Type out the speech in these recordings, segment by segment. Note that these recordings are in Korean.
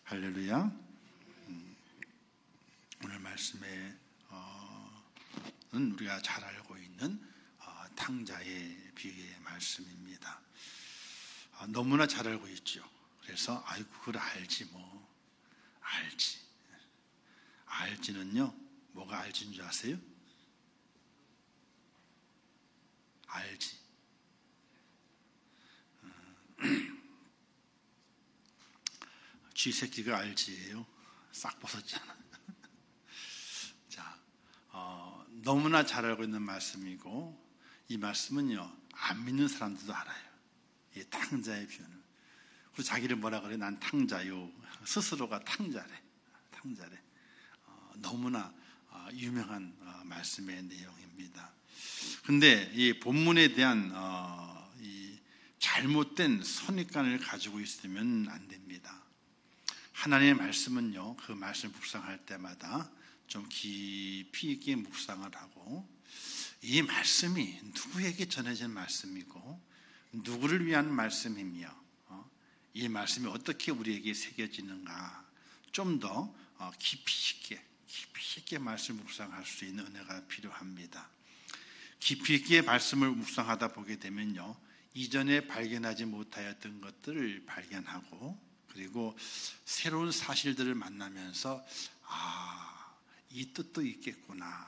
할렐루야. 오늘 말씀에 우리가 잘 알고 있는 탕자의 비유의 말씀입니다. 너무나 잘 알고 있죠. 그래서 아이고 그걸 알지 뭐. 알지는요, 뭐가 알지인 줄 아세요? 알지. 쥐새끼가 알지예요. 싹 벗었잖아. 자, 너무나 잘 알고 있는 말씀이고, 이 말씀은요 안 믿는 사람들도 알아요. 이 탕자의 비유는. 그리고 자기를 뭐라 그래? 난 탕자요. 스스로가 탕자래. 너무나 유명한 말씀의 내용입니다. 근데 이 본문에 대한 이 잘못된 선입관을 가지고 있으면 안 됩니다. 하나님의 말씀은요, 그 말씀을 묵상할 때마다 좀 깊이 있게 묵상을 하고, 이 말씀이 누구에게 전해진 말씀이고 누구를 위한 말씀이며 이 말씀이 어떻게 우리에게 새겨지는가, 좀 더 깊이 있게 말씀을 묵상할 수 있는 은혜가 필요합니다. 깊이 있게 말씀을 묵상하다 보게 되면요, 이전에 발견하지 못하였던 것들을 발견하고, 그리고 새로운 사실들을 만나면서 이 뜻도 있겠구나,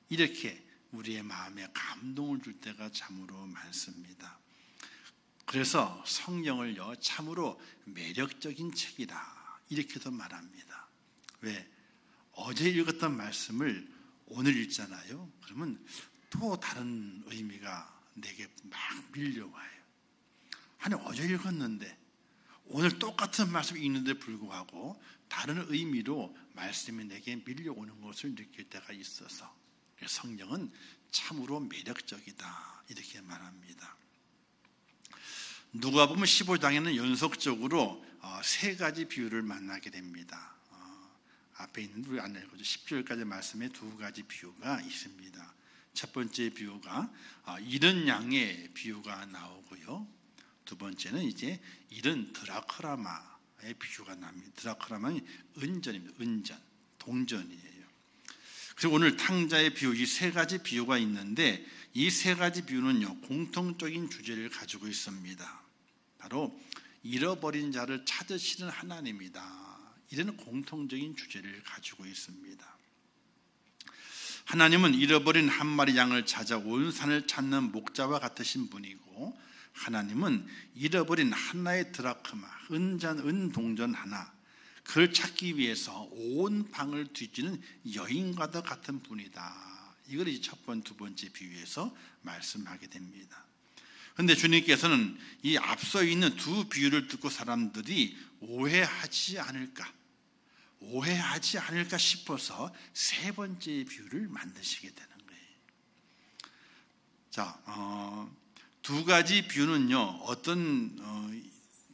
이렇게 우리의 마음에 감동을 줄 때가 참으로 많습니다. 그래서 성경을요 참으로 매력적인 책이다, 이렇게도 말합니다. 왜? 어제 읽었던 말씀을 오늘 읽잖아요. 그러면 또 다른 의미가 내게 막 밀려와요. 아니, 어제 읽었는데 오늘 똑같은 말씀 읽는데 불구하고 다른 의미로 말씀이 내게 밀려오는 것을 느낄 때가 있어서 성경은 참으로 매력적이다, 이렇게 말합니다. 누가복음 15장에는 연속적으로 세 가지 비유를 만나게 됩니다. 앞에 있는 우리 안 읽어도 10절까지 말씀에 두 가지 비유가 있습니다. 첫 번째 비유가 잃은 양의 비유가 나오고요, 두 번째는 이제 잃은 드라크라마의 비유가 납니다. 드라크라마는 은전입니다. 은전, 동전이에요. 그리고 오늘 탕자의 비유, 이 세 가지 비유가 있는데 이 세 가지 비유는요 공통적인 주제를 가지고 있습니다. 바로 잃어버린 자를 찾으시는 하나님이다, 이런 공통적인 주제를 가지고 있습니다. 하나님은 잃어버린 한 마리 양을 찾아 온 산을 찾는 목자와 같으신 분이고, 하나님은 잃어버린 하나의 드라크마, 은동전 하나, 그걸 찾기 위해서 온 방을 뒤지는 여인과도 같은 분이다. 이걸 이제 첫 번째, 두 번째 비유에서 말씀하게 됩니다. 그런데 주님께서는 이 앞서 있는 두 비유를 듣고 사람들이 오해하지 않을까 싶어서 세 번째 비유를 만드시게 되는 거예요. 자, 두 가지 비유는요,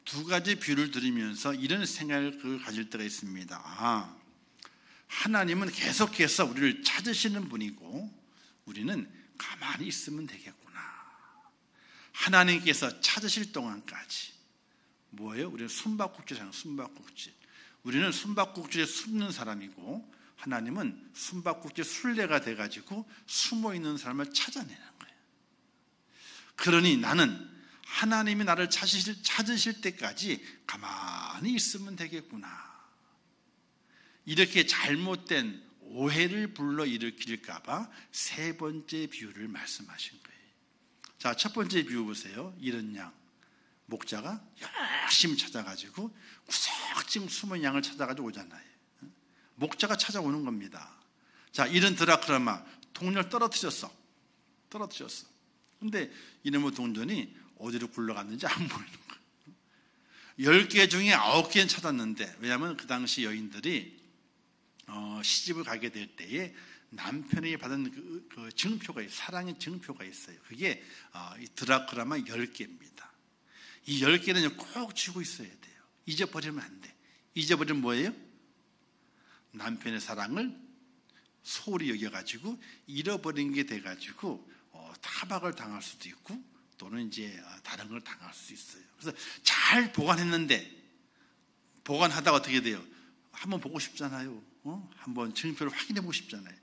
두 가지 비유를 들으면서 이런 생각을 가질 때가 있습니다. 하나님은 계속해서 우리를 찾으시는 분이고 우리는 가만히 있으면 되겠구나. 하나님께서 찾으실 동안까지 뭐예요? 우리는 숨바꼭질하는 숨바꼭질. 우리는 숨바꼭질에 숨는 사람이고 하나님은 숨바꼭질 순례가 돼가지고 숨어있는 사람을 찾아내는 거예요. 그러니 나는 하나님이 나를 찾으실 때까지 가만히 있으면 되겠구나. 이렇게 잘못된 오해를 불러일으킬까봐 세 번째 비유를 말씀하신 거예요. 자, 첫 번째 비유 보세요. 잃은 양. 목자가 열심히 찾아가지고 구석지금 숨은 양을 찾아가지고 오잖아요. 목자가 찾아오는 겁니다. 자, 잃은 드라크라마, 동전을 떨어뜨렸어. 근데 이놈의 동전이 어디로 굴러갔는지 안 보이는 거예요. 10개 중에 9개는 찾았는데, 왜냐하면 그 당시 여인들이 시집을 가게 될 때에 남편이 받은 그 증표가 있어요. 사랑의 증표가 있어요. 그게 이 드라크라마 10개입니다. 이 10개는 꼭 쥐고 있어야 돼요. 잊어버리면 안 돼. 잊어버리면 뭐예요? 남편의 사랑을 소홀히 여겨가지고 잃어버린 게 돼가지고 타박을 당할 수도 있고 또는 이제 다른 걸 당할 수도 있어요. 그래서 잘 보관했는데 보관하다가 어떻게 돼요? 한번 보고 싶잖아요. 한번 증표를 확인해 보고 싶잖아요.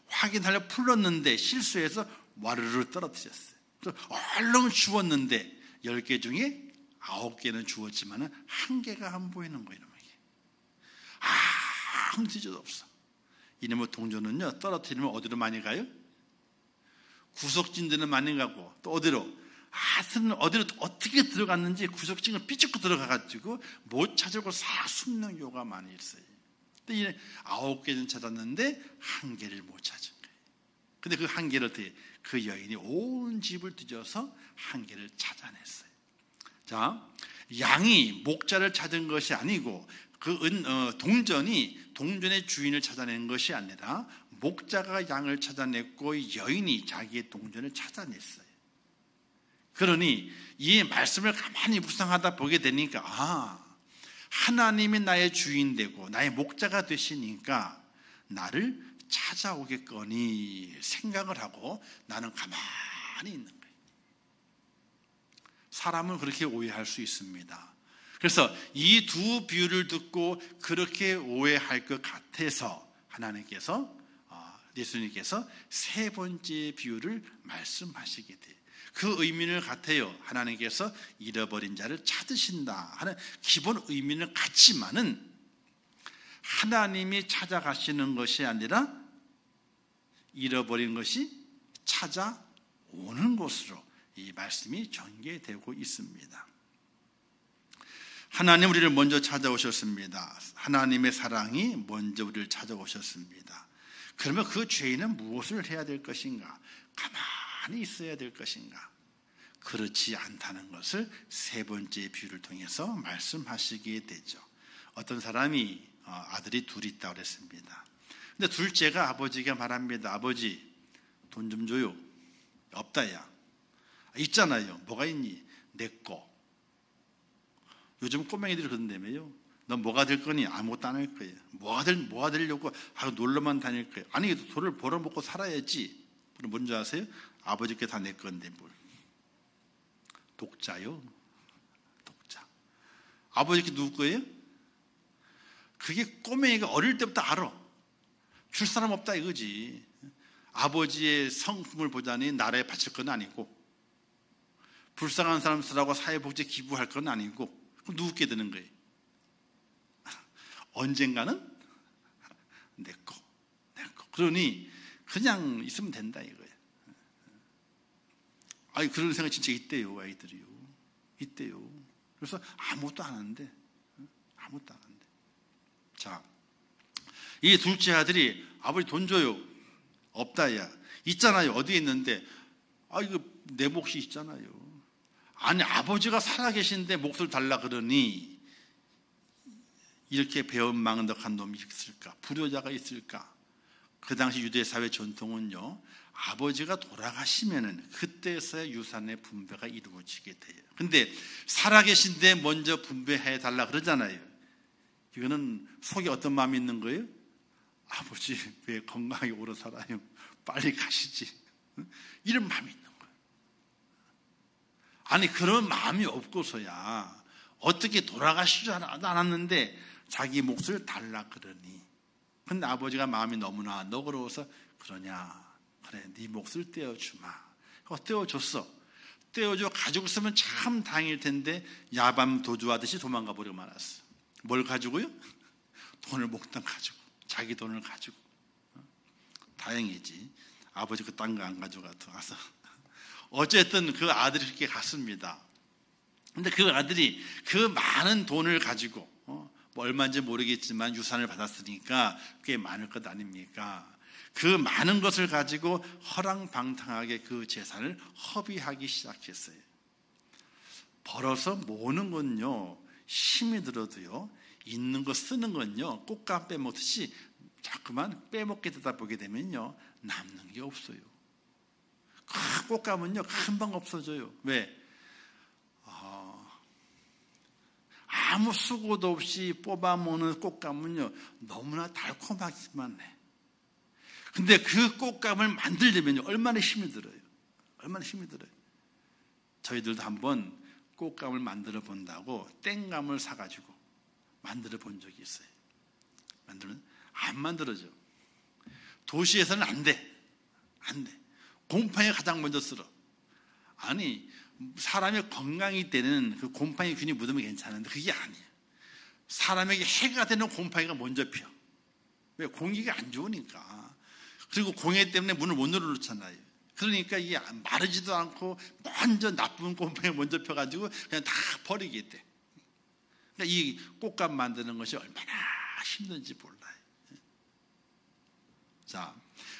확인하려 풀었는데 실수해서 와르르 떨어뜨렸어요. 얼른 주웠는데 10개 중에 9개는 주웠지만 1개가 안 보이는 거예요. 아무 뒤져도 없어. 이놈의 동전은요, 떨어뜨리면 어디로 많이 가요? 구석진 데는 많이 가고, 또 어디로? 하여튼 어디로 어떻게 들어갔는지 구석진을 삐죽고 들어가가지고 못 찾고 싹 숨는 경우가 많이 있어요. 근데 9개는 찾았는데 1개를 못 찾은 거예요. 근데 그 1개를 어떻게, 그 여인이 온 집을 뒤져서 1개를 찾아냈어요. 자, 양이 목자를 찾은 것이 아니고 동전이 동전의 주인을 찾아낸 것이 아니라 목자가 양을 찾아냈고 여인이 자기의 동전을 찾아냈어요. 그러니 이 말씀을 가만히 묵상하다 보게 되니까 하나님이 나의 주인 되고 나의 목자가 되시니까 나를 찾아오겠거니 생각을 하고 나는 가만히 있는 거예요. 사람은 그렇게 오해할 수 있습니다. 그래서 이 두 비유를 듣고 그렇게 오해할 것 같아서 하나님께서, 예수님께서 세 번째 비유를 말씀하시게 돼요. 그 의미를 같아요. 하나님께서 잃어버린 자를 찾으신다 하는 기본 의미는 같지만은 하나님이 찾아가시는 것이 아니라 잃어버린 것이 찾아오는 것으로 이 말씀이 전개되고 있습니다. 하나님 우리를 먼저 찾아오셨습니다. 하나님의 사랑이 먼저 우리를 찾아오셨습니다. 그러면 그 죄인은 무엇을 해야 될 것인가? 가만히 있어야 될 것인가? 그렇지 않다는 것을 세 번째 비유를 통해서 말씀하시게 되죠. 어떤 사람이 아들이 둘이 있다고 그랬습니다. 근데 둘째가 아버지가 말합니다. 아버지, 돈 좀 줘요. 없다 야. 있잖아요. 뭐가 있니? 내 거. 요즘 꼬맹이들이 그런다며요. 넌 뭐가 될 거니? 아무것도 안 할 거예요. 뭐가 되려고 놀러만 다닐 거예요. 아니 돈을 벌어먹고 살아야지. 그럼 뭔지 아세요? 아버지께 다 내 건데 뭘. 독자요. 독자. 아버지께 누구 거예요? 그게 꼬맹이가 어릴 때부터 알아. 줄 사람 없다 이거지. 아버지의 성품을 보자니 나라에 바칠 건 아니고 불쌍한 사람 쓰라고 사회복지 기부할 건 아니고 그럼 누구께 드는 거예요? 언젠가는 내 거. 그러니 그냥 있으면 된다 이거예요. 아니 그런 생각 진짜 있대요. 아이들이요. 있대요. 그래서 아무것도 안 하는데. 자, 이 둘째 아들이 아버지 돈 줘요. 없다 야. 있잖아요. 어디에 있는데. 이거 내 몫이 있잖아요. 아니 아버지가 살아계신데 몫을 달라 그러니 이렇게 배은망덕한 놈이 있을까? 불효자가 있을까? 그 당시 유대 사회 전통은요, 아버지가 돌아가시면은 그때서야 유산의 분배가 이루어지게 돼요. 근데 살아계신데 먼저 분배해 달라 그러잖아요. 이거는 속에 어떤 마음이 있는 거예요? 아버지 왜 건강하게 오래 살아요? 빨리 가시지. 이런 마음이 있는 거예요. 아니 그런 마음이 없고서야 어떻게 돌아가시지 않았는데 자기 몫을 달라 그러니. 근데 아버지가 마음이 너무나 너그러워서 그러냐. 그래 네 몫을 떼어주마. 떼어줬어. 떼어줘 가지고 있으면 참 다행일 텐데 야밤 도주하듯이 도망가 버리고 말았어. 뭘 가지고요? 돈을 몽땅 가지고. 자기 돈을 가지고. 다행이지. 아버지 그 딴 거 안 가져가서. 어쨌든 그 아들이 그렇게 갔습니다. 근데 그 아들이 그 많은 돈을 가지고 뭐 얼마인지 모르겠지만 유산을 받았으니까 꽤 많을 것 아닙니까? 그 많은 것을 가지고 허랑방탕하게 그 재산을 허비하기 시작했어요. 벌어서 모으는 건요 힘이 들어도요 있는 거 쓰는 건요 꽃감 빼먹듯이 자꾸만 빼먹게 되다 보게 되면요 남는 게 없어요. 그 꽃감은요 금방 없어져요. 왜? 아무 수고도 없이 뽑아먹는 꽃감은요 너무나 달콤하기만 해. 근데 그 꽃감을 만들려면요 얼마나 힘이 들어요. 저희들도 한번 꽃감을 만들어 본다고 땡감을 사가지고 만들어 본 적이 있어요. 안 만들어져. 도시에서는 안 돼. 곰팡이가 가장 먼저 쓸어. 아니, 사람의 건강이 되는 그 곰팡이 균이 묻으면 괜찮은데 그게 아니에요. 사람에게 해가 되는 곰팡이가 먼저 펴. 왜? 공기가 안 좋으니까. 그리고 공해 때문에 문을 못 열어놓잖아요. 그러니까 이게 마르지도 않고 먼저 나쁜 곰팡이 먼저 펴가지고 그냥 다 버리게 돼. 그러니까 이 꽃감 만드는 것이 얼마나 힘든지 몰라요. 자,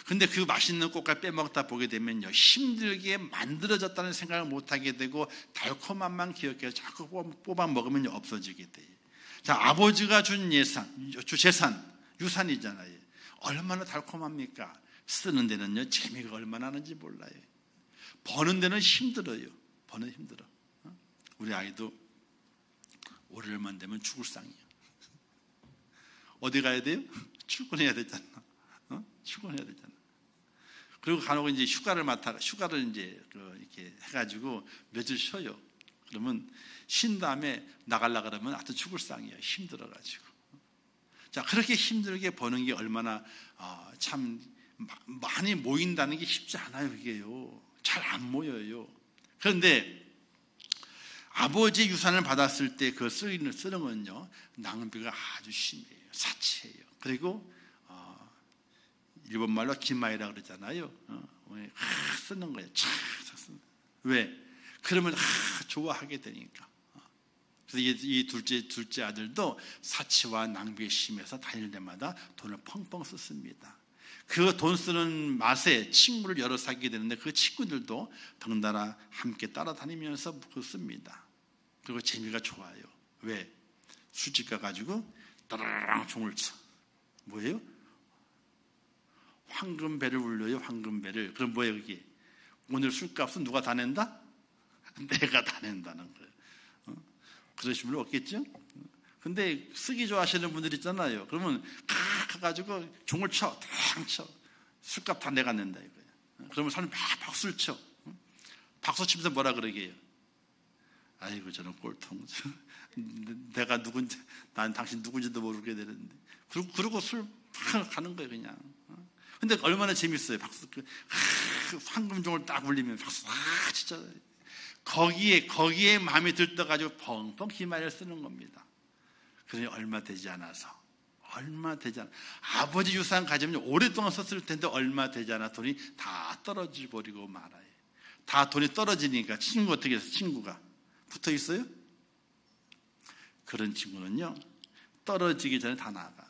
근데 그 맛있는 꽃감 빼먹다 보게 되면요, 힘들게 만들어졌다는 생각을 못하게 되고 달콤함만 기억해서 자꾸 뽑아 먹으면 없어지게 돼요. 자, 아버지가 준 재산, 유산이잖아요. 얼마나 달콤합니까? 쓰는 데는요, 재미가 얼마나 하는지 몰라요. 버는 데는 힘들어요. 우리 아이도 월요일만 되면 죽을 상이에요. 어디 가야 돼요? 출근해야 되잖아. 출근해야 되잖아. 그리고 간혹 이제 휴가를 이제 이렇게 해가지고 며칠 쉬어요. 그러면 쉰 다음에 나가려고 그러면 하여튼 죽을 상이에요. 힘들어가지고. 자, 그렇게 힘들게 버는 게 얼마나 참 많이 모인다는 게 쉽지 않아요. 그게요. 잘 안 모여요. 그런데 아버지 유산을 받았을 때 그 쓰는 건요, 낭비가 아주 심해요. 사치예요. 그리고 일본 말로 기마이라 그러잖아요. 쓰는 거예요. 왜? 그러면 좋아하게 되니까. 그래서 이 둘째 아들도 사치와 낭비에 심해서 다닐 때마다 돈을 펑펑 썼습니다. 그 돈 쓰는 맛에 친구를 여러 사귀게 되는데 그 친구들도 덩달아 함께 따라다니면서 씁니다. 그리고 재미가 좋아요. 왜? 술집 가가지고 따라랑 종을 쳐. 뭐예요? 황금배를 울려요. 황금배를. 그럼 뭐예요 그게? 오늘 술값은 누가 다 낸다? 내가 다 낸다는 거예요. 그러신 분 없겠죠? 근데 쓰기 좋아하시는 분들 있잖아요. 그러면 가가지고 종을 쳐. 탕 쳐. 술값 다 내가 낸다 이거예요. 그러면 사람이 막 박수를 쳐. 박수 치면서 뭐라 그러게요? 아이고 저는 꼴통. 내가 누군지, 난 당신 누군지도 모르게 되는데. 그러고 술 가는 거예요 그냥. 근데 얼마나 재밌어요. 박수, 황금종을 딱 울리면 박수, 진짜. 거기에 마음이 들떠가지고 펑펑 기마를 쓰는 겁니다. 그러니 얼마 되지 않아서. 아버지 유산 가지면 오랫동안 썼을 텐데 얼마 되지 않아 돈이 다 떨어져 버리고 말아요. 다 돈이 떨어지니까 친구 어떻게 해서 친구가 붙어 있어요? 그런 친구는요, 떨어지기 전에 다 나가.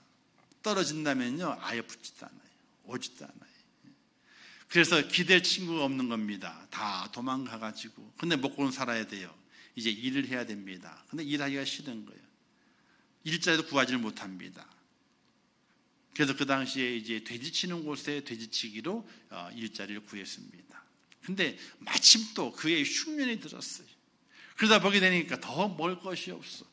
떨어진다면요, 아예 붙지도 않아요. 오지도 않아요. 그래서 기댈 친구가 없는 겁니다. 다 도망가가지고. 근데 먹고는 살아야 돼요. 이제 일을 해야 됩니다. 근데 일하기가 싫은 거예요. 일자리도 구하지를 못합니다. 그래서 그 당시에 이제 돼지치는 곳에 돼지치기로 일자리를 구했습니다. 근데 마침 또 그의 흉년이 들었어요. 그러다 보게 되니까 더 먹을 것이 없어.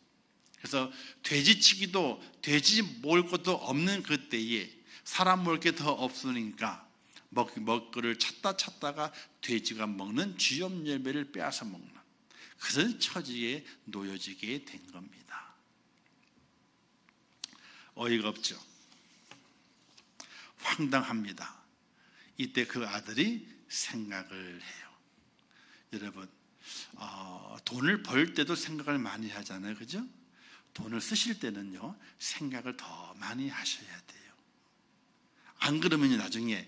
그래서 돼지치기도 돼지 먹을 것도 없는 그때에 사람 먹을 게 더 없으니까 먹을 거를 찾다가 돼지가 먹는 쥐염 열매를 빼앗아 먹는 그런 처지에 놓여지게 된 겁니다. 어이가 없죠. 황당합니다. 이때 그 아들이 생각을 해요. 여러분, 돈을 벌 때도 생각을 많이 하잖아요. 그죠? 돈을 쓰실 때는요, 생각을 더 많이 하셔야 돼요. 안 그러면요, 나중에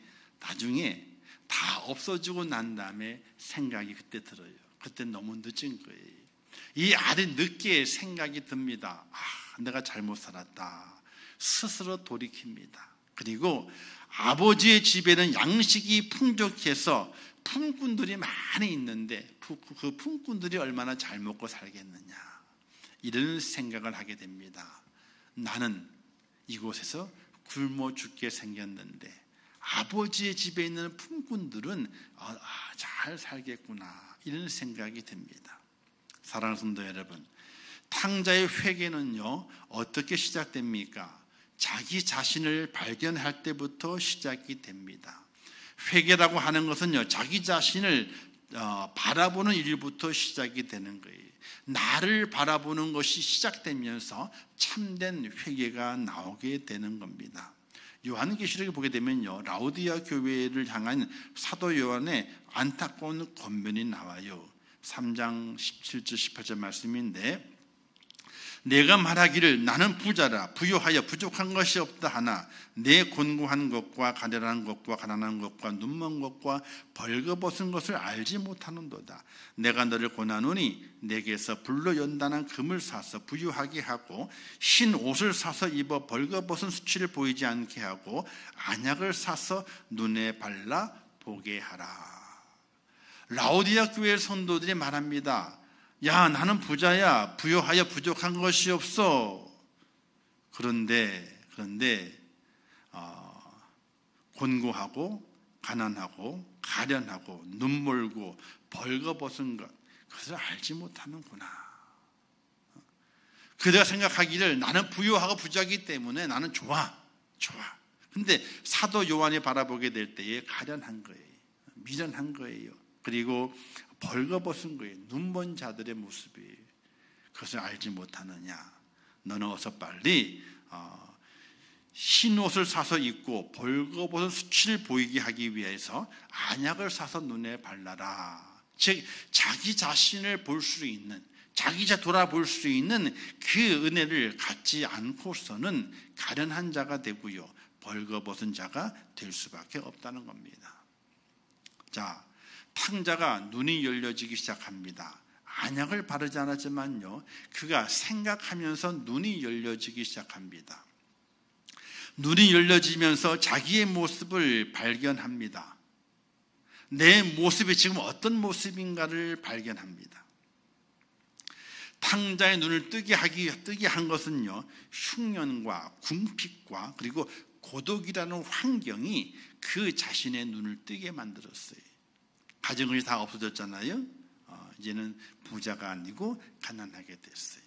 다 없어지고 난 다음에 생각이 그때 들어요. 그때 너무 늦은 거예요. 이 아들이 늦게 생각이 듭니다. 내가 잘못 살았다. 스스로 돌이킵니다. 그리고 아버지의 집에는 양식이 풍족해서 품꾼들이 많이 있는데 그 품꾼들이 얼마나 잘 먹고 살겠느냐, 이런 생각을 하게 됩니다. 나는 이곳에서 굶어 죽게 생겼는데 아버지의 집에 있는 품꾼들은 잘 살겠구나, 이런 생각이 듭니다. 사랑하는 성도 여러분, 탕자의 회개는요, 어떻게 시작됩니까? 자기 자신을 발견할 때부터 시작이 됩니다. 회개라고 하는 것은요, 자기 자신을 바라보는 일부터 시작이 되는 거예요. 나를 바라보는 것이 시작되면서 참된 회개가 나오게 되는 겁니다. 요한계시록에 보게 되면요, 라오디아 교회를 향한 사도 요한의 안타까운 권면이 나와요. 3장 17절 18절 말씀인데, 내가 말하기를 나는 부자라 부유하여 부족한 것이 없다 하나 내 곤고한 것과 가련한 것과 가난한 것과 눈먼 것과 벌거벗은 것을 알지 못하는도다. 내가 너를 권하노니 내게서 불로 연단한 금을 사서 부유하게 하고 흰 옷을 사서 입어 벌거벗은 수치를 보이지 않게 하고 안약을 사서 눈에 발라 보게 하라. 라오디아 교회 성도들이 말합니다. 야, 나는 부자야. 부유하여 부족한 것이 없어. 그런데 곤고하고 가난하고 가련하고 눈멀고 벌거벗은 것, 그것을 알지 못하는구나. 그대가 생각하기를 나는 부유하고 부자이기 때문에 나는 좋아. 근데 사도 요한이 바라보게 될 때에 가련한 거예요. 미련한 거예요. 그리고 벌거벗은 거예요. 눈먼 자들의 모습이에요. 그것을 알지 못하느냐. 너는 어서 빨리 흰 옷을 사서 입고 벌거벗은 수치를 보이게 하기 위해서 안약을 사서 눈에 발라라. 즉 자기 자신을 볼 수 있는, 자기 돌아볼 수 있는 그 은혜를 갖지 않고서는 가련한 자가 되고요, 벌거벗은 자가 될 수밖에 없다는 겁니다. 자, 탕자가 눈이 열려지기 시작합니다. 안약을 바르지 않았지만요, 그가 생각하면서 눈이 열려지기 시작합니다. 눈이 열려지면서 자기의 모습을 발견합니다. 내 모습이 지금 어떤 모습인가를 발견합니다. 탕자의 눈을 뜨게 한 것은요, 흉년과 궁핍과 그리고 고독이라는 환경이 그 자신의 눈을 뜨게 만들었어요. 가진 것이 다 없어졌잖아요. 이제는 부자가 아니고 가난하게 됐어요.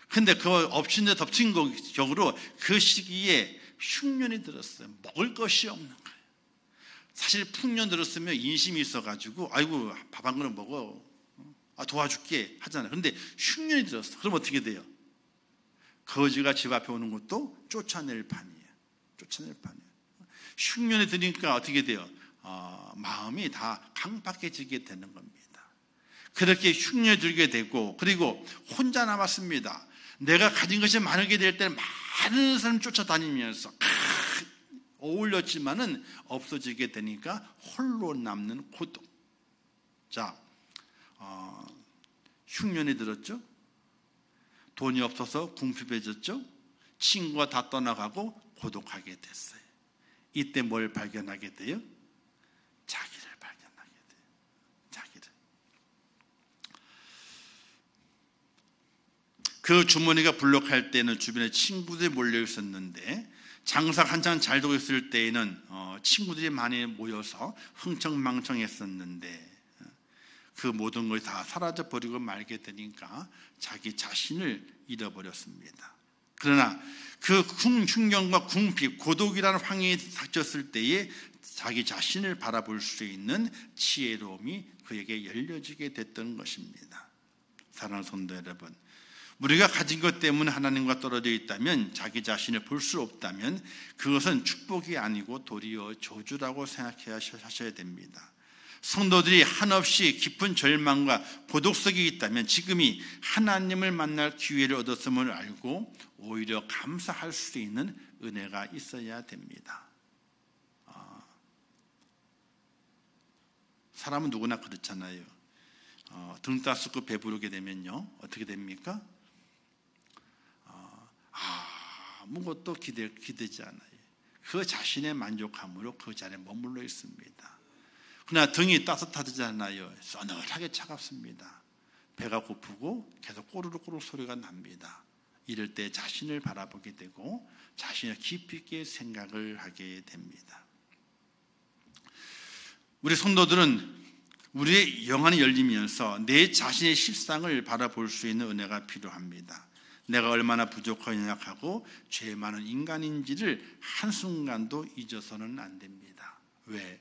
근데 그 엎친 데 덮친 격으로 그 시기에 흉년이 들었어요. 먹을 것이 없는 거예요. 사실 풍년 들었으면 인심이 있어가지고 아이고 밥 한 그릇 먹어, 도와줄게 하잖아요. 근데 흉년이 들었어. 그럼 어떻게 돼요? 거지가 집 앞에 오는 것도 쫓아낼 판이에요. 흉년이 드니까 어떻게 돼요? 마음이 다 강박해지게 되는 겁니다. 그렇게 흉년이 들게 되고, 그리고 혼자 남았습니다. 내가 가진 것이 많게 될 때는 많은 사람 쫓아다니면서 어울렸지만은 없어지게 되니까 홀로 남는 고독. 자, 흉년이 들었죠. 돈이 없어서 궁핍해졌죠. 친구가 다 떠나가고 고독하게 됐어요. 이때 뭘 발견하게 돼요? 자기를 발견하게 돼요. 자기를. 그 주머니가 불룩할 때는 주변에 친구들이 몰려 있었는데, 장사가 한창 잘 되고 있을 때에는 친구들이 많이 모여서 흥청망청했었는데, 그 모든 것이 다 사라져 버리고 말게 되니까 자기 자신을 잃어버렸습니다. 그러나 그 흉년과 궁핍, 고독이라는 환경이 닥쳤을 때에 자기 자신을 바라볼 수 있는 지혜로움이 그에게 열려지게 됐던 것입니다. 사랑하는 성도 여러분, 우리가 가진 것 때문에 하나님과 떨어져 있다면, 자기 자신을 볼 수 없다면 그것은 축복이 아니고 도리어 저주라고 생각하셔야 됩니다. 성도들이 한없이 깊은 절망과 고독 속에 있다면 지금이 하나님을 만날 기회를 얻었음을 알고 오히려 감사할 수 있는 은혜가 있어야 됩니다. 사람은 누구나 그렇잖아요. 등 따스고 배부르게 되면요, 어떻게 됩니까? 아무것도 기대지 않아요. 그 자신의 만족함으로 그 자리에 머물러 있습니다. 그러나 등이 따뜻하잖아요. 서늘하게 차갑습니다. 배가 고프고 계속 꼬르륵 소리가 납니다. 이럴 때 자신을 바라보게 되고 자신을 깊이 있게 생각을 하게 됩니다. 우리 성도들은 우리의 영안이 열리면서 내 자신의 실상을 바라볼 수 있는 은혜가 필요합니다. 내가 얼마나 부족하고 연약하고 죄 많은 인간인지를 한순간도 잊어서는 안 됩니다. 왜?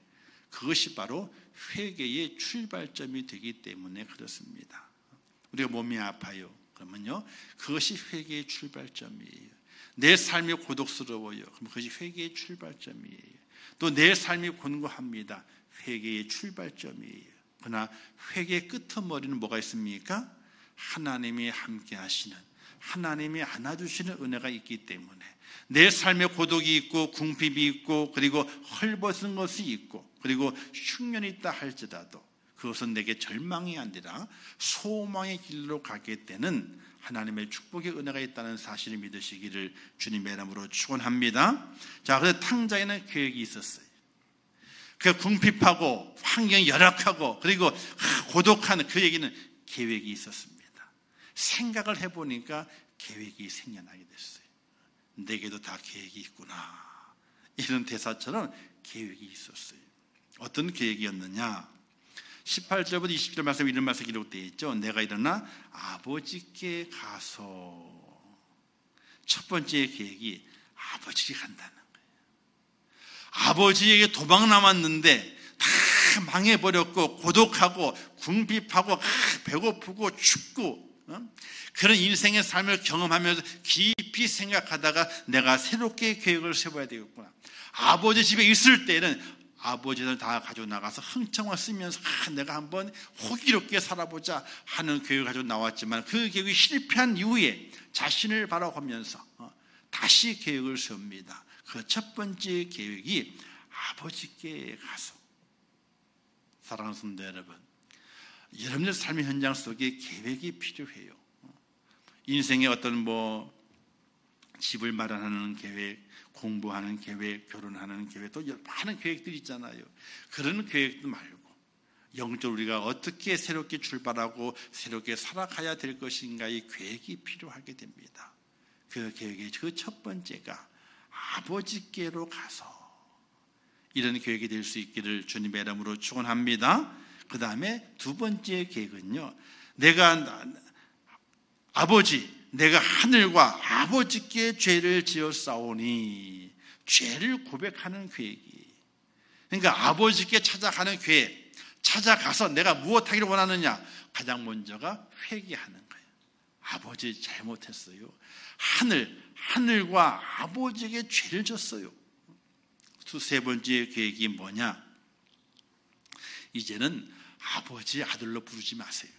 그것이 바로 회개의 출발점이 되기 때문에 그렇습니다. 우리가 몸이 아파요. 그러면요, 그것이 회개의 출발점이에요. 내 삶이 고독스러워요. 그럼 그것이 회개의 출발점이에요. 또 내 삶이 곤고합니다. 회개의 출발점이에요. 그러나 회개의 끄트머리는 뭐가 있습니까? 하나님이 함께 하시는, 하나님이 안아주시는 은혜가 있기 때문에 내 삶에 고독이 있고 궁핍이 있고 그리고 헐벗은 것이 있고 그리고 흉년이 있다 할지라도 그것은 내게 절망이 아니라 소망의 길로 가게 되는 하나님의 축복의 은혜가 있다는 사실을 믿으시기를 주님의 이름으로 축원합니다. 자, 그래서 탕자에는 계획이 있었어요. 그 궁핍하고 환경이 열악하고 그리고 고독한 그에게는 계획이 있었습니다. 생각을 해보니까 계획이 생겨나게 됐어요. 내게도 다 계획이 있구나, 이런 대사처럼 계획이 있었어요. 어떤 계획이었느냐? 18절부터 20절 말씀에 이런 말씀이 기록되어 있죠. 내가 일어나 아버지께 가서. 첫 번째 계획이 아버지께 간다는 거예요. 아버지에게 도망 남았는데 다 망해버렸고 고독하고 궁핍하고 배고프고 춥고 그런 인생의 삶을 경험하면서 깊이 생각하다가 내가 새롭게 계획을 세워야 되겠구나. 아버지 집에 있을 때는 아버지를 다 가지고 나가서 흥청을 쓰면서 내가 한번 호기롭게 살아보자 하는 계획을 가지고 나왔지만 그 계획이 실패한 이후에 자신을 바라보면서 다시 계획을 세웁니다. 그 첫 번째 계획이 아버지께 가서. 사랑하는 성도 여러분, 여러분의 삶의 현장 속에 계획이 필요해요. 인생의 어떤 집을 마련하는 계획, 공부하는 계획, 결혼하는 계획, 또 많은 계획들이 있잖아요. 그런 계획도 말고 영적으로 우리가 어떻게 새롭게 출발하고 새롭게 살아가야 될 것인가의 계획이 필요하게 됩니다. 그 계획의 그 첫 번째가 아버지께로 가서, 이런 계획이 될 수 있기를 주님의 이름으로 축원합니다. 그 다음에 두 번째 계획은요, 내가 하늘과 아버지께 죄를 지었사오니, 죄를 고백하는 계획이. 그러니까 아버지께 찾아가는 계획, 찾아가서 내가 무엇하기를 원하느냐? 가장 먼저가 회개하는 거예요. 아버지 잘못했어요. 하늘과 아버지에게 죄를 졌어요. 세 번째 계획이 뭐냐? 이제는 아버지 아들로 부르지 마세요.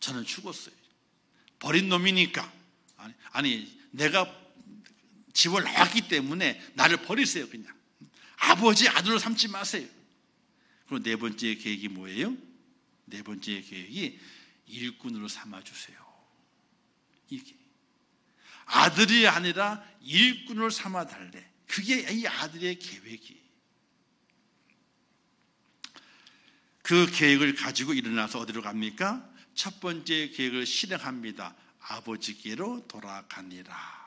저는 죽었어요. 버린 놈이니까. 아니 내가 집을 나왔기 때문에 나를 버리세요. 그냥 아버지 아들로 삼지 마세요. 그리고 네 번째 계획이 뭐예요? 네 번째 계획이 일꾼으로 삼아주세요. 이게 아들이 아니라 일꾼으로 삼아달래. 그게 이 아들의 계획이. 그 계획을 가지고 일어나서 어디로 갑니까? 첫 번째 계획을 실행합니다. 아버지께로 돌아가니라.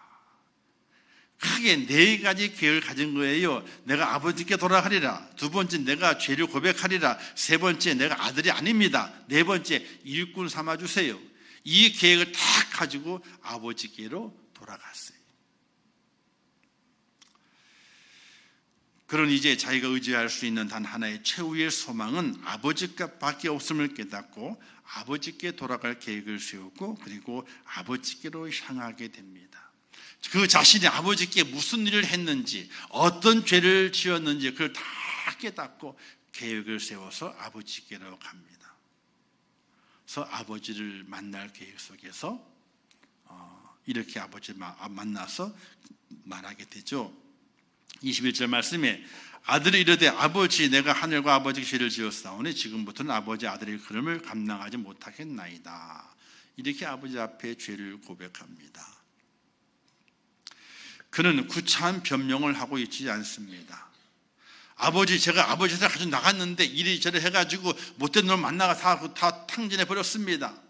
크게 네 가지 계획을 가진 거예요. 내가 아버지께 돌아가리라. 두 번째, 내가 죄를 고백하리라. 세 번째, 내가 아들이 아닙니다. 네 번째, 일꾼 삼아주세요. 이 계획을 다 가지고 아버지께로 돌아갔어요. 그런 이제 자기가 의지할 수 있는 단 하나의 최후의 소망은 아버지밖에 없음을 깨닫고 아버지께 돌아갈 계획을 세우고 그리고 아버지께로 향하게 됩니다. 그 자신이 아버지께 무슨 일을 했는지, 어떤 죄를 지었는지 그걸 다 깨닫고 계획을 세워서 아버지께로 갑니다. 그래서 아버지를 만날 계획 속에서 이렇게 아버지를 만나서 말하게 되죠. 21절 말씀에 아들이 이르되 아버지, 내가 하늘과 아버지께 죄를 지었사오니 지금부터는 아버지 아들의 그름을 감당하지 못하겠나이다. 이렇게 아버지 앞에 죄를 고백합니다. 그는 구차한 변명을 하고 있지 않습니다. 아버지, 제가 아버지한테 가지고 나갔는데 이리저리 해가지고 못된 놈을 만나가 다 탕진해 버렸습니다.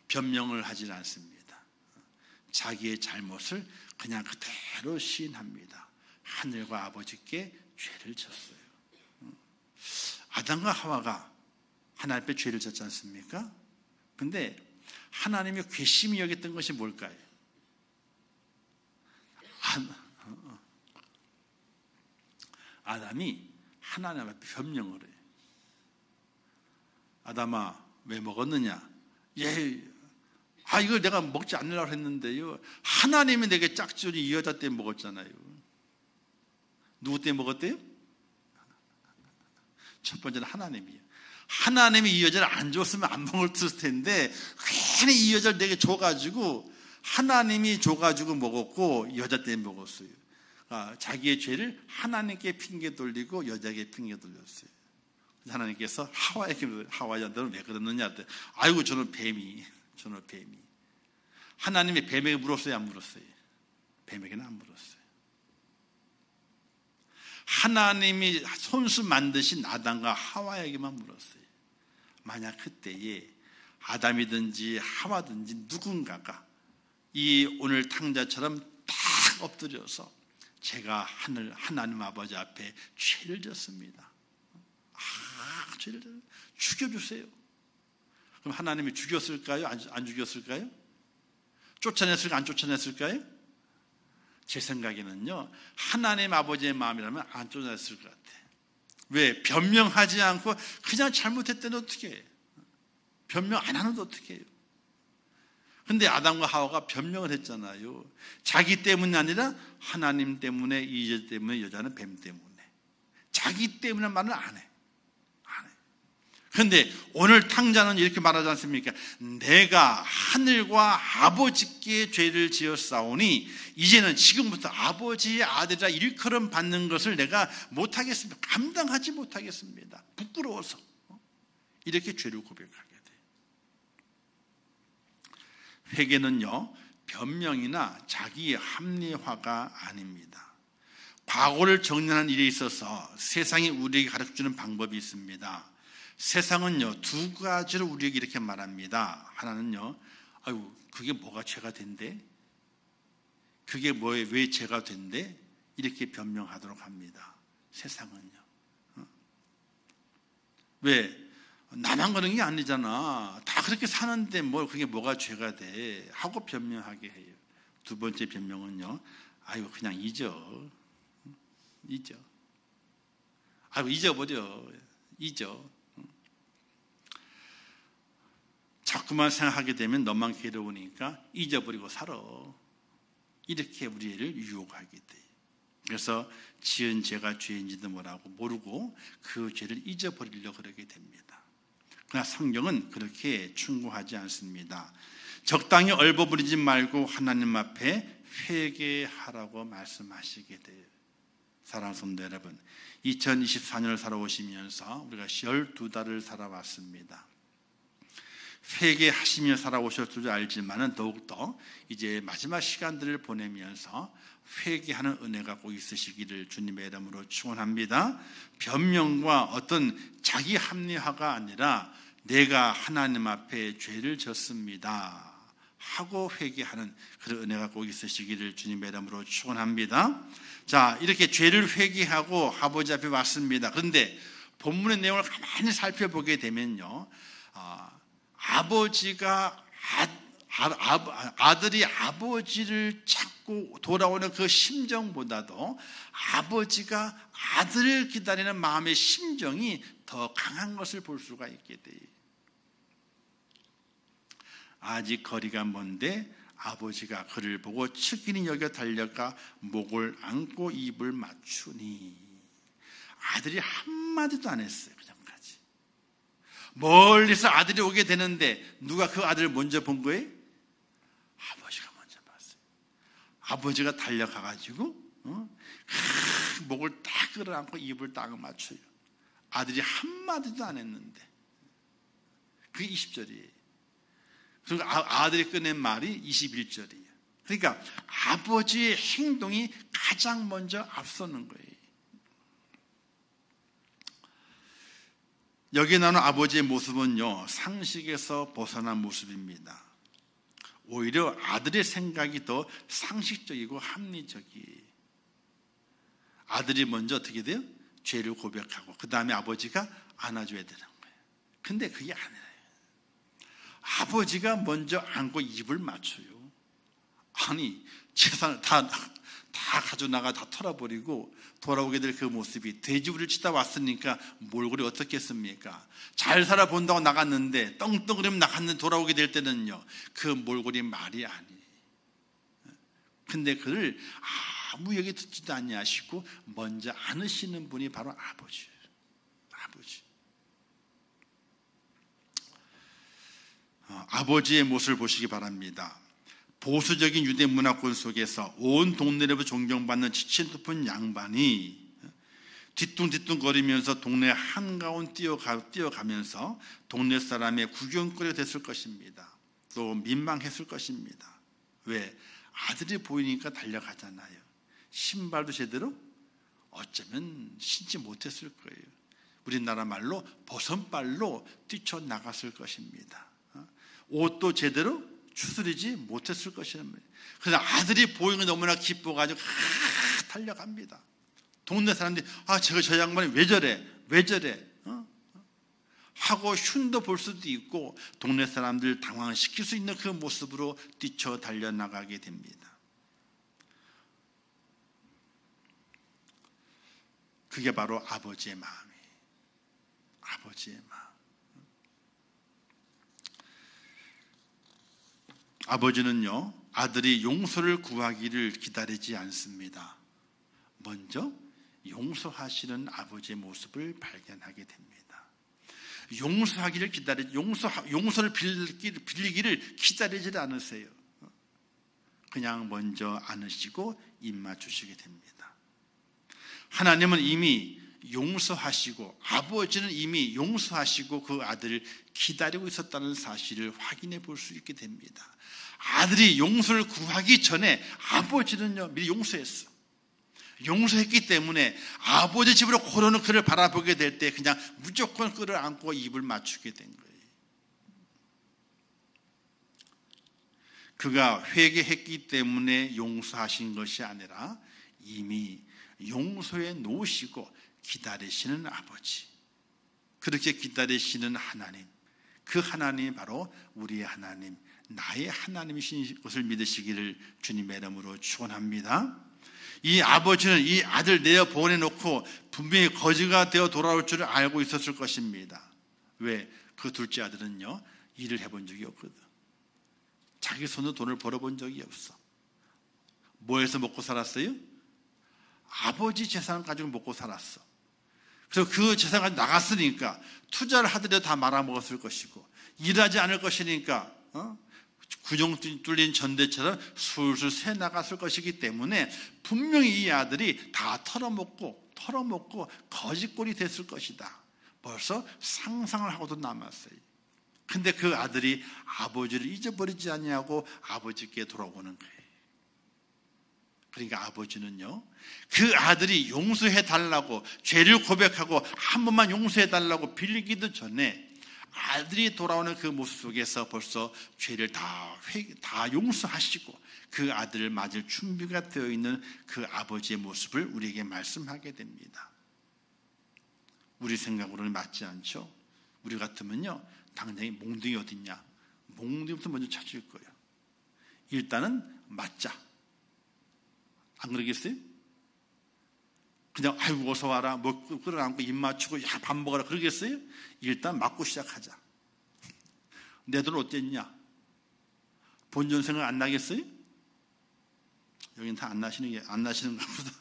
변명을 하지 않습니다. 자기의 잘못을 그냥 그대로 시인합니다. 하늘과 아버지께 죄를 졌어요. 아담과 하와가 하나님 앞에 죄를 졌지 않습니까? 근데 하나님이 괘씸히 여겼던 것이 뭘까요? 아담이 하나님 앞에 변명을 해요. 아담아, 왜 먹었느냐? 이걸 내가 먹지 않으려고 했는데요. 하나님이 내게 짝지어준 이 여자 때문에 먹었잖아요. 누구 때문에 먹었대요? 첫 번째는 하나님이에요. 하나님이 이 여자를 안 줬으면 안 먹었을 텐데 괜히 이 여자를 내게 줘가지고 하나님이 줘가지고 먹었고 여자 때문에 먹었어요. 자기의 죄를 하나님께 핑계 돌리고 여자에게 핑계 돌렸어요. 하나님께서 하와야 너는 왜 그러느냐? 아이고 저는 뱀이. 하나님이 뱀에게 물었어요, 안 물었어요? 뱀에게는 안 물었어요. 하나님이 손수 만드신 아담과 하와에게만 물었어요. 만약 그때에 아담이든지 하와든지 누군가가 이 오늘 탕자처럼 딱 엎드려서 제가 하나님 아버지 앞에 죄를 졌습니다. 죄를 죽여주세요. 그럼 하나님이 죽였을까요? 안 죽였을까요? 쫓아냈을까요? 안 쫓아냈을까요? 제 생각에는요, 하나님 아버지의 마음이라면 안 쫓아냈을 것 같아요. 왜? 변명하지 않고 그냥 잘못했다는 어떻게 해요? 변명 안 하는데 어떻게 해요? 근데 아담과 하와가 변명을 했잖아요. 자기 때문이 아니라 하나님 때문에, 이 여자 때문에, 여자는 뱀 때문에. 자기 때문에 말은 안 해. 그런데 오늘 탕자는 이렇게 말하지 않습니까? 내가 하늘과 아버지께 죄를 지었사오니 이제는 지금부터 아버지의 아들이라 일컬음 받는 것을 내가 못하겠습니다. 감당하지 못하겠습니다. 부끄러워서. 이렇게 죄를 고백하게 돼요. 회개는요, 변명이나 자기 합리화가 아닙니다. 과거를 정리하는 일에 있어서 세상이 우리에게 가르쳐주는 방법이 있습니다. 세상은요, 두 가지로 우리에게 이렇게 말합니다. 하나는요, 그게 뭐가 죄가 된대? 그게 왜 죄가 된대? 이렇게 변명하도록 합니다. 세상은요. 왜? 나만 그런 게 아니잖아. 다 그렇게 사는데 그게 뭐가 죄가 돼? 하고 변명하게 해요. 두 번째 변명은요, 그냥 잊어. 잊어. 자꾸만 생각하게 되면 너만 괴로우니까 잊어버리고 살아. 이렇게 우리를 유혹하게 돼요. 그래서 지은 죄가 죄인지도 모르고 그 죄를 잊어버리려고 그러게 됩니다. 그러나 성경은 그렇게 충고하지 않습니다. 적당히 얼버무리지 말고 하나님 앞에 회개하라고 말씀하시게 돼요. 사랑하는 성도 여러분, 2024년을 살아오시면서 우리가 12달을 살아왔습니다. 회개하시며 살아오셨을 줄 알지만은 더욱더 이제 마지막 시간들을 보내면서 회개하는 은혜가 꼭 있으시기를 주님의 이름으로 축원합니다. 변명과 어떤 자기 합리화가 아니라 내가 하나님 앞에 죄를 졌습니다 하고 회개하는 그런 은혜가 꼭 있으시기를 주님의 이름으로 축원합니다. 자, 이렇게 죄를 회개하고 아버지 앞에 왔습니다. 그런데 본문의 내용을 가만히 살펴보게 되면요, 아들이 아버지를 찾고 돌아오는 그 심정보다도 아버지가 아들을 기다리는 마음의 심정이 더 강한 것을 볼 수가 있게 돼요. 아직 거리가 먼데 아버지가 그를 보고 측은히 여겨 달려가 목을 안고 입을 맞추니, 아들이 한마디도 안 했어요. 그전까지 멀리서 아들이 오게 되는데 누가 그 아들을 먼저 본 거예요? 아버지가 먼저 봤어요. 아버지가 달려가가지고 목을 딱 끌어안고 입을 딱 맞춰요. 아들이 한마디도 안 했는데, 그게 20절이에요. 그리고 아들이 꺼낸 말이 21절이에요. 그러니까 아버지의 행동이 가장 먼저 앞서는 거예요. 여기 나오는 아버지의 모습은요, 상식에서 벗어난 모습입니다. 오히려 아들의 생각이 더 상식적이고 합리적이에요. 아들이 먼저 어떻게 돼요? 죄를 고백하고 그 다음에 아버지가 안아줘야 되는 거예요. 근데 그게 아니에요. 아버지가 먼저 안고 입을 맞춰요. 아니, 재산을 다 다 가져나가 다 털어버리고 돌아오게 될 그 모습이, 돼지우리를 치다 왔으니까 몰골이 어떻겠습니까? 잘 살아본다고 나갔는데 떵떵거리면 나갔는데 돌아오게 될 때는요, 그 몰골이 말이 아니에요. 근데 그를 아무 얘기 듣지도 않냐시고 먼저 안으시는 분이 바로 아버지예요. 아버지. 아버지의 모습을 보시기 바랍니다. 보수적인 유대 문화권 속에서 온 동네를 존경받는 지친 높은 양반이 뒤뚱뒤뚱거리면서 동네 한가운 뛰어가면서 동네 사람의 구경거리가 됐을 것입니다. 또 민망했을 것입니다. 왜? 아들이 보이니까 달려가잖아요. 신발도 제대로 어쩌면 신지 못했을 거예요. 우리나라 말로 버선발로 뛰쳐나갔을 것입니다. 옷도 제대로 추스리지 못했을 것입니다. 그래서 아들이 보이는 게 너무나 기뻐가지고 달려갑니다. 동네 사람들이 저 양반이 왜 저래? 하고 흉도 볼 수도 있고 동네 사람들 당황시킬 수 있는 그 모습으로 뛰쳐 달려나가게 됩니다. 그게 바로 아버지의 마음이에요. 아버지의 마음. 아버지는요, 아들이 용서를 구하기를 기다리지 않습니다. 먼저 용서하시는 아버지의 모습을 발견하게 됩니다. 용서하기를 용서를 빌리기를 기다리지 않으세요. 그냥 먼저 안으시고 입 맞추시게 됩니다. 하나님은 이미 용서하시고, 아버지는 이미 용서하시고 그 아들을 기다리고 있었다는 사실을 확인해 볼 수 있게 됩니다. 아들이 용서를 구하기 전에 아버지는요, 미리 용서했어. 용서했기 때문에 아버지 집으로 걸어오는 그를 바라보게 될 때 그냥 무조건 그를 안고 입을 맞추게 된 거예요. 그가 회개했기 때문에 용서하신 것이 아니라 이미 용서해 놓으시고 기다리시는 아버지, 그렇게 기다리시는 하나님, 그 하나님이 바로 우리의 하나님, 나의 하나님이신 것을 믿으시기를 주님의 이름으로 축원합니다. 이 아버지는 이 아들 내어 보내놓고 분명히 거지가 되어 돌아올 줄을 알고 있었을 것입니다. 왜? 그 둘째 아들은요, 일을 해본 적이 없거든. 자기 손으로 돈을 벌어본 적이 없어. 뭐해서 먹고 살았어요? 아버지 재산을 가지고 먹고 살았어. 그래서 그 재산 가지고 나갔으니까 투자를 하더라도 다 말아먹었을 것이고, 일하지 않을 것이니까 구정 뚫린 전대처럼 술술 새 나갔을 것이기 때문에 분명히 이 아들이 다 털어먹고 거짓골이 됐을 것이다. 벌써 상상을 하고도 남았어요. 근데 그 아들이 아버지를 잊어버리지 않냐고 아버지께 돌아오는 거예요. 그러니까 아버지는요, 그 아들이 용서해달라고, 죄를 고백하고 한 번만 용서해달라고 빌리기도 전에 아들이 돌아오는 그 모습 속에서 벌써 죄를 다 용서하시고 그 아들을 맞을 준비가 되어 있는 그 아버지의 모습을 우리에게 말씀하게 됩니다. 우리 생각으로는 맞지 않죠? 우리 같으면요, 당장에 몽둥이 어딨냐? 몽둥이부터 먼저 찾을 거예요. 일단은 맞자. 안 그러겠어요? 그냥 아이고 어서 와라, 먹고 끌어안고 입 맞추고 야 밥 먹어라 그러겠어요? 일단 맞고 시작하자. 내 돈 어땠냐? 본전 생각 안 나겠어요? 여긴 다 안 나시는가 보다.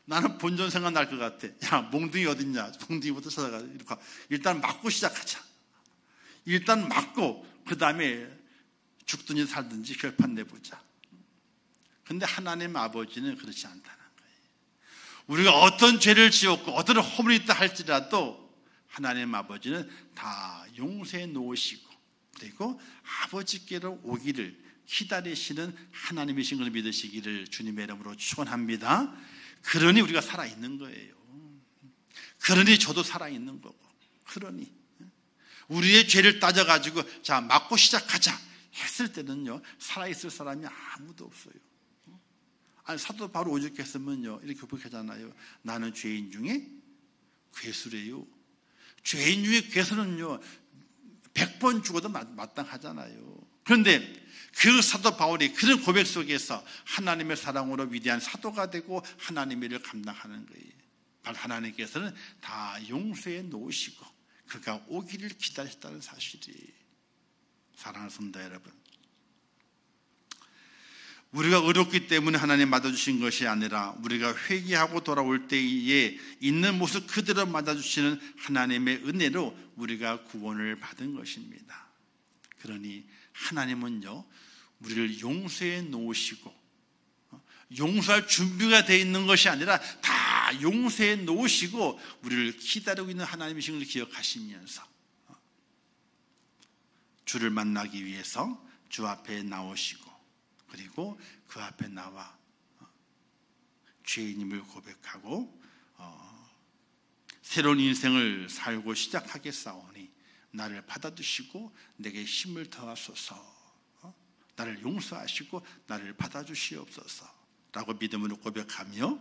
나는 본전 생각 날 것 같아. 야 몽둥이 어딨냐? 몽둥이부터 찾아가. 이렇게 일단 맞고 시작하자. 일단 맞고 그 다음에 죽든지 살든지 결판 내보자. 근데 하나님 아버지는 그렇지 않다는 거예요. 우리가 어떤 죄를 지었고 어떤 허물이 있다 할지라도 하나님 아버지는 다 용서해 놓으시고, 그리고 아버지께로 오기를 기다리시는 하나님이신 것을 믿으시기를 주님의 이름으로 축원합니다. 그러니 우리가 살아있는 거예요. 그러니 저도 살아있는 거고, 그러니 우리의 죄를 따져가지고 자 맞고 시작하자 했을 때는요, 살아있을 사람이 아무도 없어요. 아니, 사도 바로 오죽했으면요, 이렇게 고백하잖아요. 나는 죄인 중에 괴수래요. 죄인 중에 괴수는요, 100번 죽어도 마땅하잖아요. 그런데 그 사도 바울이 그런 고백 속에서 하나님의 사랑으로 위대한 사도가 되고 하나님의 일을 감당하는 거예요. 바로 하나님께서는 다 용서해 놓으시고 그가 오기를 기다렸다는 사실이. 사랑하는 성도 여러분, 우리가 의롭기 때문에 하나님 맞아주신 것이 아니라 우리가 회개하고 돌아올 때에 있는 모습 그대로 맞아주시는 하나님의 은혜로 우리가 구원을 받은 것입니다. 그러니 하나님은요, 우리를 용서해 놓으시고 용서할 준비가 되어 있는 것이 아니라 다 용서해 놓으시고 우리를 기다리고 있는 하나님이신 것을 기억하시면서 주를 만나기 위해서 주 앞에 나오시고 그리고 그 앞에 나와 죄인임을 고백하고 새로운 인생을 살고 시작하겠사오니 나를 받아주시고 내게 힘을 더하소서, 나를 용서하시고 나를 받아주시옵소서 라고 믿음으로 고백하며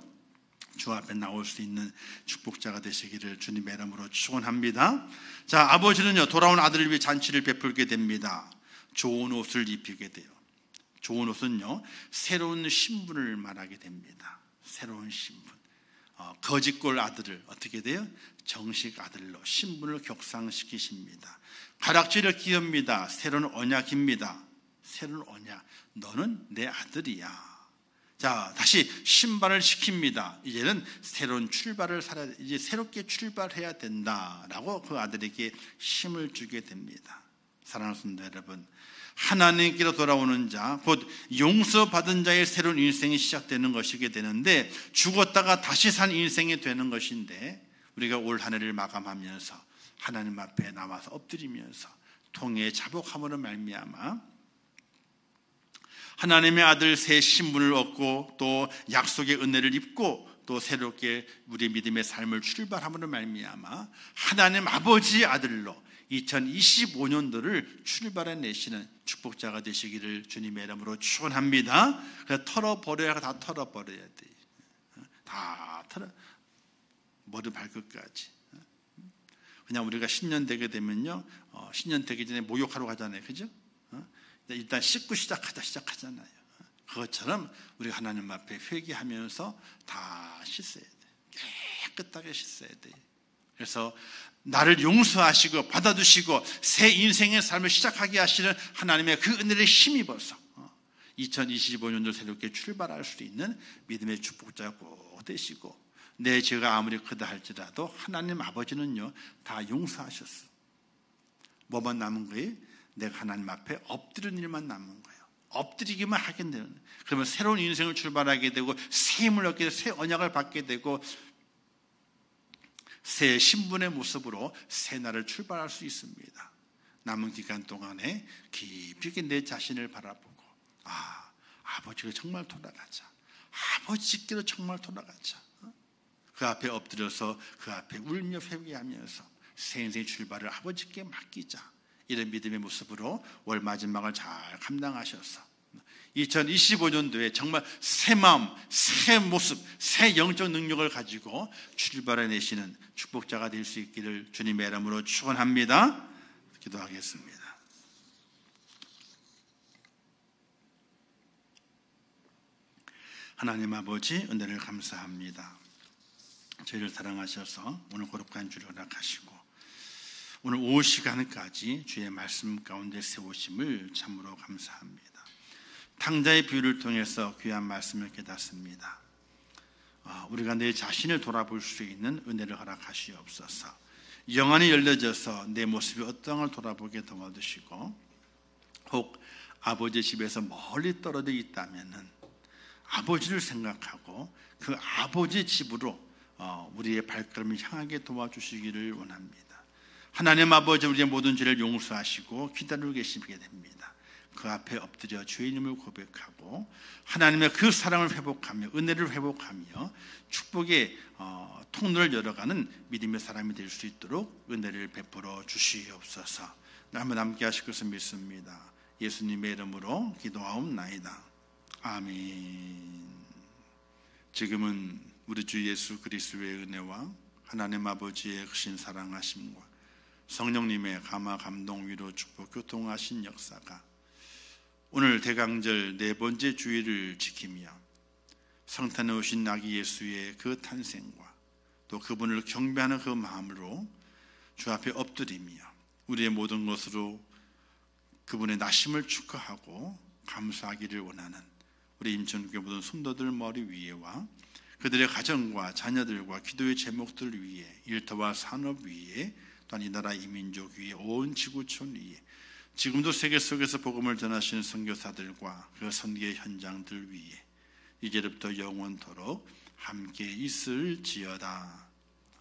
주 앞에 나올 수 있는 축복자가 되시기를 주님의 이름으로 축원합니다. 자, 아버지는요, 돌아온 아들을 위해 잔치를 베풀게 됩니다. 좋은 옷을 입히게 돼요. 좋은 옷은요, 새로운 신분을 말하게 됩니다. 새로운 신분. 거짓골 아들을 어떻게 돼요? 정식 아들로 신분을 격상시키십니다. 가락지를 끼웁니다. 새로운 언약입니다. 새로운 언약. 너는 내 아들이야. 자, 다시 신발을 시킵니다. 이제는 새로운 출발을 살아야, 이제 새롭게 출발해야 된다라고 그 아들에게 힘을 주게 됩니다. 사랑하는 성도 여러분, 하나님께로 돌아오는 자, 곧 용서받은 자의 새로운 인생이 시작되는 것이게 되는데, 죽었다가 다시 산 인생이 되는 것인데, 우리가 올 한 해를 마감하면서 하나님 앞에 나와서 엎드리면서 통해 자복함으로 말미암아 하나님의 아들 새 신분을 얻고 또 약속의 은혜를 입고 또 새롭게 우리 믿음의 삶을 출발함으로 말미암아 하나님 아버지의 아들로 2025년도를 출발해내시는 축복자가 되시기를 주님의 이름으로 축원합니다. 그래서 털어버려야 할 거 다 털어버려야 돼. 다 털어, 머리 발끝까지. 그냥 우리가 신년 되게 되면요, 신년 되기 전에 목욕하러 가잖아요, 그죠? 일단 씻고 시작하잖아요. 그것처럼 우리 하나님 앞에 회개하면서 다 씻어야 돼. 깨끗하게 씻어야 돼. 그래서 나를 용서하시고 받아주시고 새 인생의 삶을 시작하게 하시는 하나님의 그 은혜를 힘입어서 2025년도 새롭게 출발할 수 있는 믿음의 축복자가 꼭 되시고, 내 죄가 아무리 크다 할지라도 하나님 아버지는요, 다 용서하셨어. 뭐만 남은 거예요? 내가 하나님 앞에 엎드리는 일만 남은 거예요. 엎드리기만 하게 되는. 그러면 새로운 인생을 출발하게 되고 새 힘을 얻게 되고 새 언약을 받게 되고 새 신분의 모습으로 새 날을 출발할 수 있습니다. 남은 기간 동안에 깊이 내 자신을 바라보고, 아버지가 정말 돌아가자. 아버지께로 정말 돌아가자. 그 앞에 엎드려서 그 앞에 울며 회개하면서 새 인생의 출발을 아버지께 맡기자. 이런 믿음의 모습으로 월 마지막을 잘 감당하셔서 2025년도에 정말 새 마음, 새 모습, 새 영적 능력을 가지고 출발해내시는 축복자가 될 수 있기를 주님의 이름으로 축원합니다. 기도하겠습니다. 하나님 아버지, 은혜를 감사합니다. 저희를 사랑하셔서 오늘 거룩한 주를 허락하시고 오늘 오후 시간까지 주의 말씀 가운데 세우심을 참으로 감사합니다. 탕자의 비유를 통해서 귀한 말씀을 깨닫습니다. 우리가 내 자신을 돌아볼 수 있는 은혜를 허락하시옵소서. 영안이 열려져서 내 모습이 어떠한걸 돌아보게 도와주시고, 혹 아버지 집에서 멀리 떨어져 있다면 아버지를 생각하고 그 아버지 집으로 우리의 발걸음을 향하게 도와주시기를 원합니다. 하나님 아버지, 우리의 모든 죄를 용서하시고 기다리고 계시게 됩니다. 그 앞에 엎드려 죄인임을 고백하고 하나님의 그 사랑을 회복하며 은혜를 회복하며 축복의 통로를 열어가는 믿음의 사람이 될 수 있도록 은혜를 베풀어 주시옵소서. 한번 함께 하실 것을 믿습니다. 예수님의 이름으로 기도하옵나이다. 아멘. 지금은 우리 주 예수 그리스도의 은혜와 하나님 아버지의 크신 사랑하심과 성령님의 감화 감동 위로 축복 교통하신 역사가 오늘 대강절 네 번째 주일을 지키며 성탄에 오신 아기 예수의 그 탄생과 또 그분을 경배하는 그 마음으로 주 앞에 엎드리며 우리의 모든 것으로 그분의 나심을 축하하고 감사하기를 원하는 우리 임천교회 모든 성도들 머리 위에와 그들의 가정과 자녀들과 기도의 제목들 위에, 일터와 산업 위에, 또한 이 나라 이민족 위에, 온 지구촌 위에, 지금도 세계 속에서 복음을 전하시는 선교사들과 그 선교의 현장들 위에 이제부터 영원토록 함께 있을지어다.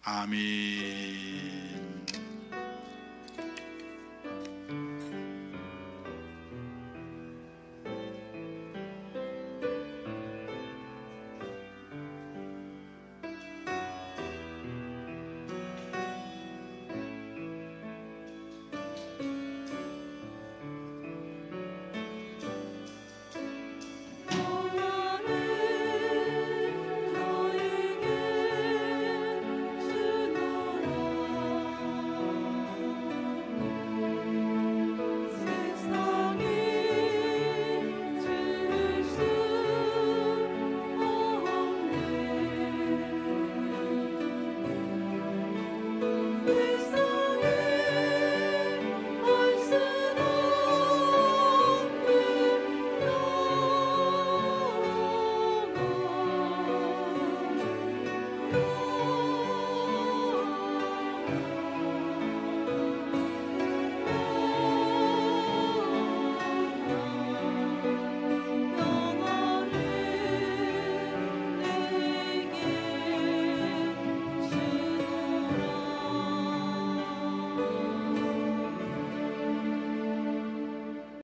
아멘.